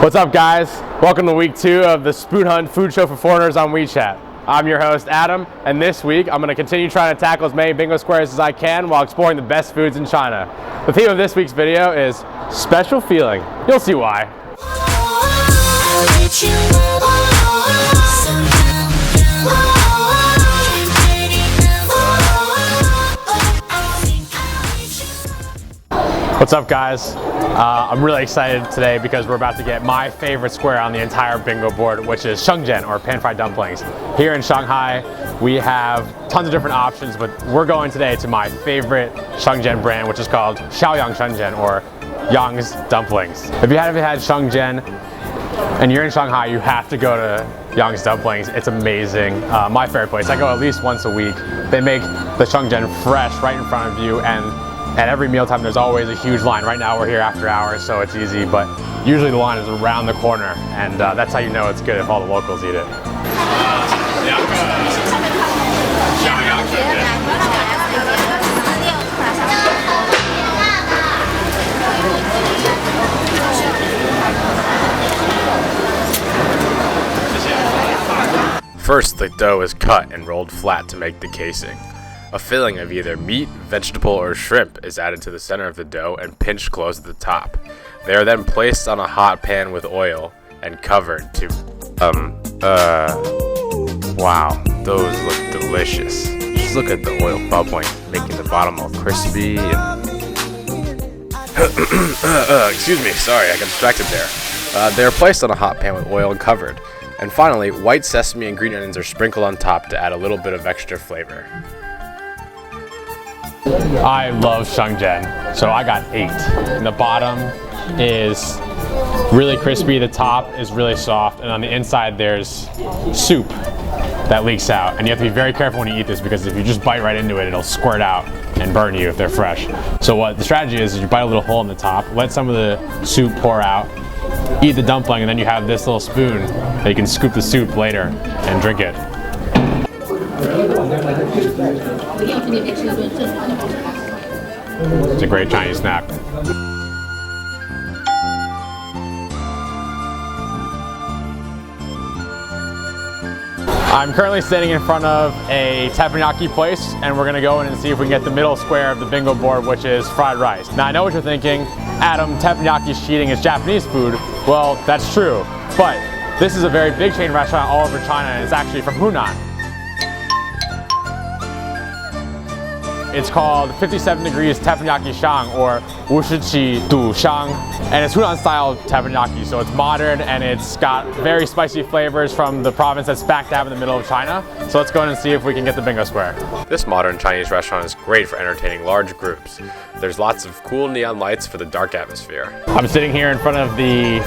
What's up, guys? Welcome to week 2 of the Spoonhunt Food Show for foreigners on WeChat. I'm your host, Adam, and this week I'm going to continue trying to tackle as many bingo squares as I can while exploring the best foods in China. The theme of this week's video is Special Feeling. You'll see why. What's up, guys? I'm really excited today because we're about to get my favorite square on the entire bingo board, which is Jian, or pan-fried dumplings. Here in Shanghai, we have tons of different options, but we're going today to my favorite Jian brand, which is called Xiaoyang Jian, or Yang's Dumplings. If you haven't had Jian and you're in Shanghai, you have to go to Yang's Dumplings. It's amazing. My favorite place. I go at least once a week. They make the Jian fresh right in front of you, and at every mealtime there's always a huge line. Right now we're here after hours, so it's easy, but usually the line is around the corner, and that's how you know it's good if all the locals eat it. First, the dough is cut and rolled flat to make the casing. A filling of either meat, vegetable, or shrimp is added to the center of the dough and pinched close at the top. They are then placed on a hot pan with oil and covered to, wow, those look delicious. Just look at the oil bubbling, making the bottom all crispy and... excuse me, sorry, I got distracted there. They are placed on a hot pan with oil and covered. And finally, white sesame and green onions are sprinkled on top to add a little bit of extra flavor. I love Jian, so I got 8. And the bottom is really crispy, the top is really soft, and on the inside there's soup that leaks out. And you have to be very careful when you eat this, because if you just bite right into it, it'll squirt out and burn you if they're fresh. So what the strategy is you bite a little hole in the top, let some of the soup pour out, eat the dumpling, and then you have this little spoon that you can scoop the soup later and drink it. It's a great Chinese snack. I'm currently standing in front of a teppanyaki place, and we're gonna go in and see if we can get the middle square of the bingo board, which is fried rice. Now I know what you're thinking, Adam, teppanyaki is cheating, it's Japanese food. Well, that's true, but this is a very big chain restaurant all over China, and it's actually from Hunan. It's called 57 Degrees Teppanyaki Shang, or 57度香, and it's Hunan-style teppanyaki, so it's modern and it's got very spicy flavors from the province that's smack dab in the middle of China. So let's go in and see if we can get the bingo square. This modern Chinese restaurant is great for entertaining large groups. There's lots of cool neon lights for the dark atmosphere. I'm sitting here in front of the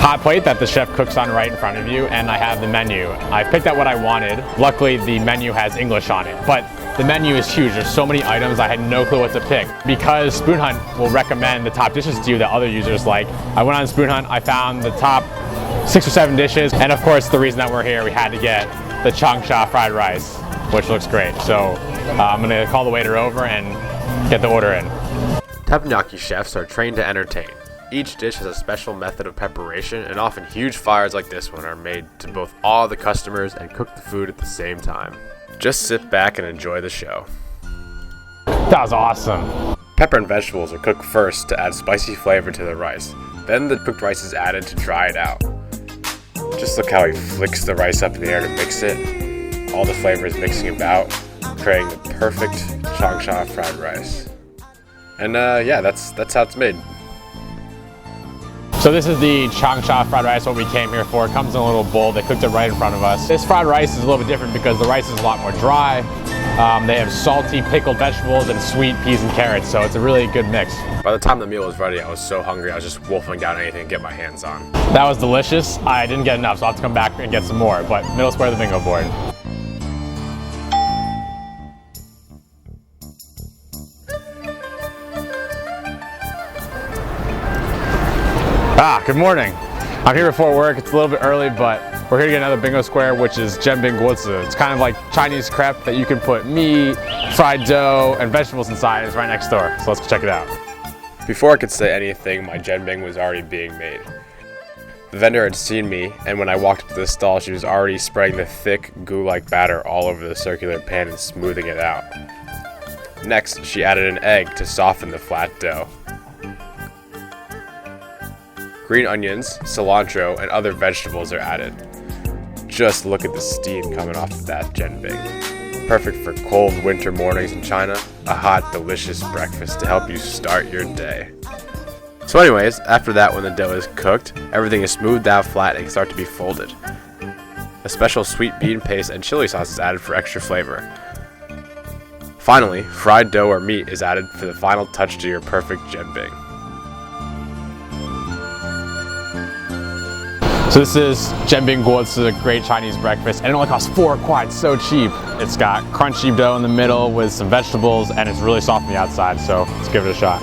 hot plate that the chef cooks on right in front of you, and I have the menu. I picked out what I wanted. Luckily, the menu has English on it, but the menu is huge. There's so many items, I had no clue what to pick. Because Spoonhunt will recommend the top dishes to you that other users like, I went on Spoonhunt, I found the top 6 or 7 dishes, and of course the reason that we're here, we had to get the changsha fried rice, which looks great. So I'm gonna call the waiter over and get the order in. Teppanyaki chefs are trained to entertain. Each dish has a special method of preparation, and often huge fires like this one are made to both awe the customers and cook the food at the same time. Just sit back and enjoy the show. That was awesome. Pepper and vegetables are cooked first to add spicy flavor to the rice. Then the cooked rice is added to dry it out. Just look how he flicks the rice up in the air to mix it. All the flavors mixing about, creating the perfect changsha fried rice. And yeah, that's how it's made. So this is the changsha fried rice, what we came here for. It comes in a little bowl. They cooked it right in front of us. This fried rice is a little bit different because the rice is a lot more dry. They have salty pickled vegetables and sweet peas and carrots, so it's a really good mix. By the time the meal was ready, I was so hungry, I was just wolfing down anything to get my hands on. That was delicious. I didn't get enough, so I'll have to come back and get some more, but middle square of the bingo board. Good morning. I'm here before work. It's a little bit early, but we're here to get another bingo square, which is Jian It's kind of like Chinese crepe that you can put meat, fried dough, and vegetables inside. It's right next door, so let's check it out. Before I could say anything, my jianbing was already being made. The vendor had seen me, and when I walked up to the stall, she was already spreading the thick, goo-like batter all over the circular pan and smoothing it out. Next, she added an egg to soften the flat dough. Green onions, cilantro, and other vegetables are added. Just look at the steam coming off of that jianbing. Perfect for cold winter mornings in China, a hot, delicious breakfast to help you start your day. So anyways, after that, when the dough is cooked, everything is smoothed out flat and can start to be folded. A special sweet bean paste and chili sauce is added for extra flavor. Finally, fried dough or meat is added for the final touch to your perfect jianbing. So this is jianbing guo. It's a great Chinese breakfast, and it only costs 4 kuai. It's so cheap. It's got crunchy dough in the middle with some vegetables, and it's really soft on the outside, so let's give it a shot.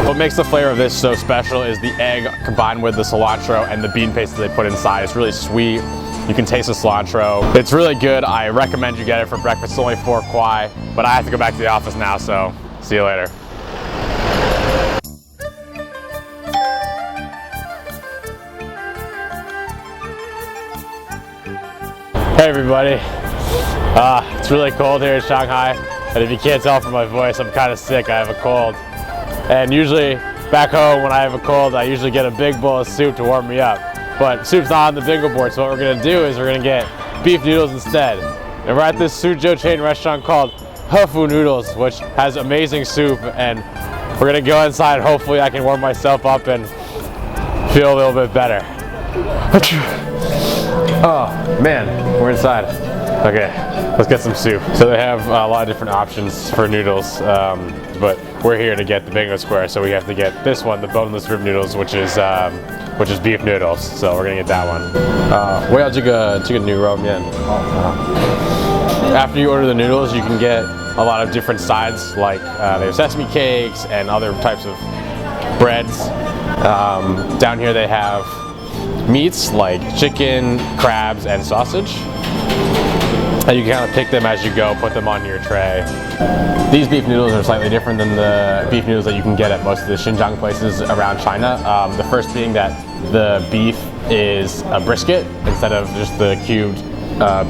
What makes the flavor of this so special is the egg combined with the cilantro and the bean paste that they put inside. It's really sweet. You can taste the cilantro. It's really good. I recommend you get it for breakfast. It's only 4 kuai, but I have to go back to the office now, so see you later. Hey everybody, it's really cold here in Shanghai, and if you can't tell from my voice, I'm kind of sick. I have a cold, and usually back home when I have a cold, I usually get a big bowl of soup to warm me up, but soup's not on the bingo board, so what we're gonna do is we're gonna get beef noodles instead. And we're at this Suzhou chain restaurant called Hefu Noodles, which has amazing soup, and we're gonna go inside. Hopefully I can warm myself up and feel a little bit better. Oh man, we're inside. Okay, let's get some soup. So they have a lot of different options for noodles, but we're here to get the bingo square, so we have to get this one, the boneless rib noodles, which is beef noodles. So we're gonna get that one. 我要这个牛肉面. After you order the noodles, you can get a lot of different sides, like they have sesame cakes and other types of breads. Down here they have meats like chicken, crabs, and sausage. And you can kind of pick them as you go, put them on your tray. These beef noodles are slightly different than the beef noodles that you can get at most of the Xinjiang places around China. The first being that the beef is a brisket instead of just the cubed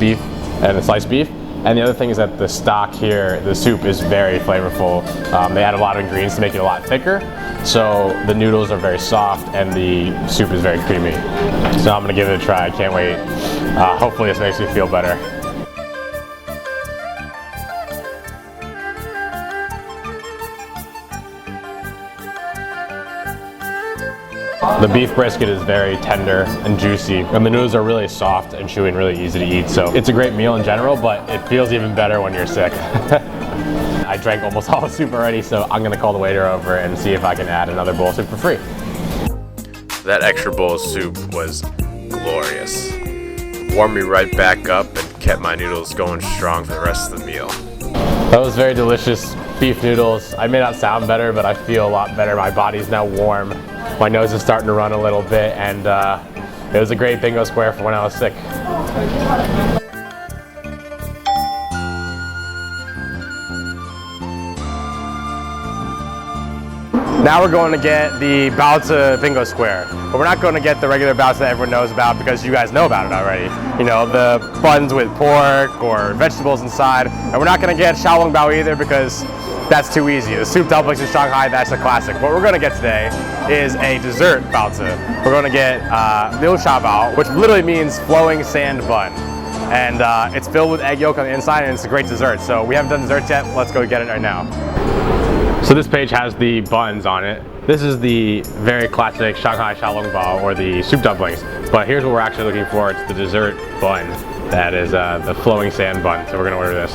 beef and the sliced beef. And the other thing is that the stock here, the soup, is very flavorful. They add a lot of ingredients to make it a lot thicker. So the noodles are very soft and the soup is very creamy. So I'm gonna give it a try, I can't wait. Hopefully this makes me feel better. The beef brisket is very tender and juicy, and the noodles are really soft and chewy and really easy to eat. So it's a great meal in general, but it feels even better when you're sick. I drank almost all the soup already, so I'm gonna call the waiter over and see if I can add another bowl of soup for free. That extra bowl of soup was glorious. Warmed me right back up and kept my noodles going strong for the rest of the meal. That was very delicious beef noodles. I may not sound better, but I feel a lot better. My body's now warm. My nose is starting to run a little bit, and it was a great bingo square for when I was sick. Now we're going to get the baozi bingo square, but we're not going to get the regular baozi that everyone knows about because you guys know about it already. You know, the buns with pork or vegetables inside, and we're not going to get xiaolong bao either because that's too easy. The soup dumplings in Shanghai, that's a classic. What we're going to get today is a dessert baozi. We're going to get liu sha bao, which literally means flowing sand bun. And it's filled with egg yolk on the inside, and it's a great dessert. So we haven't done desserts yet. Let's go get it right now. So this page has the buns on it. This is the very classic Shanghai xiaolong bao, or the soup dumplings. But here's what we're actually looking for. It's the dessert bun. That is the flowing sand bun. So we're gonna order this.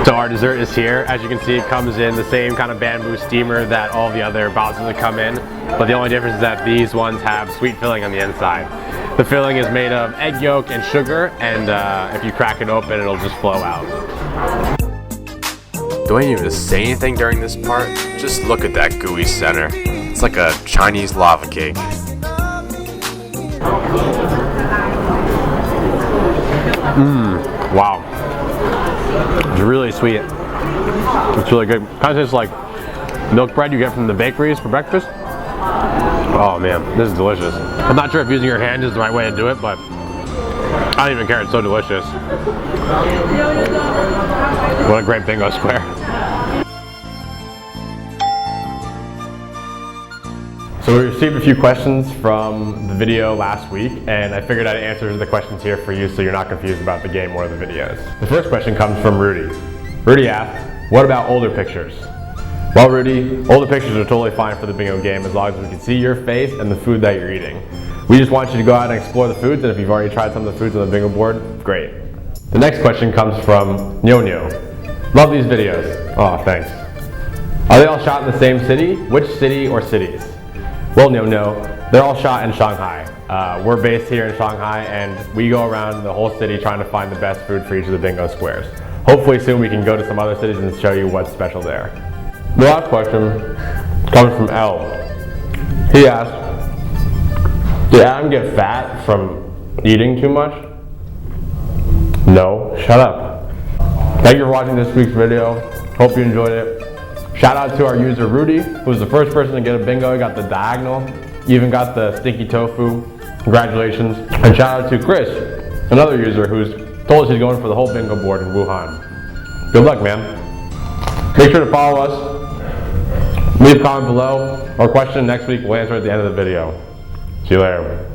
So our dessert is here. As you can see, it comes in the same kind of bamboo steamer that all the other baozis come in. But the only difference is that these ones have sweet filling on the inside. The filling is made of egg yolk and sugar, and if you crack it open, it'll just flow out. Do I need to say anything during this part? Just look at that gooey center. It's like a Chinese lava cake. Wow. It's really sweet. It's really good. Kind of tastes like milk bread you get from the bakeries for breakfast. Oh man, this is delicious. I'm not sure if using your hands is the right way to do it, but I don't even care, it's so delicious. What a great bingo square. So we received a few questions from the video last week, and I figured I'd answer the questions here for you so you're not confused about the game or the videos. The first question comes from Rudy. Rudy asked, what about older pictures? Well, Rudy, older pictures are totally fine for the bingo game as long as we can see your face and the food that you're eating. We just want you to go out and explore the foods, and if you've already tried some of the foods on the bingo board, great. The next question comes from Nyo. Love these videos. Oh, thanks. Are they all shot in the same city? Which city or cities? Well, Nyo, they're all shot in Shanghai. We're based here in Shanghai, and we go around the whole city trying to find the best food for each of the bingo squares. Hopefully soon we can go to some other cities and show you what's special there. The last question comes from L. He asked, did Adam get fat from eating too much? No, shut up. Thank you for watching this week's video. Hope you enjoyed it. Shout out to our user Rudy, who was the first person to get a bingo. He got the diagonal. You even got the stinky tofu. Congratulations. And shout out to Chris, another user who's told us he's going for the whole bingo board in Wuhan. Good luck, man. Make sure to follow us. Leave a comment below or question next week. We'll answer at the end of the video. See you later.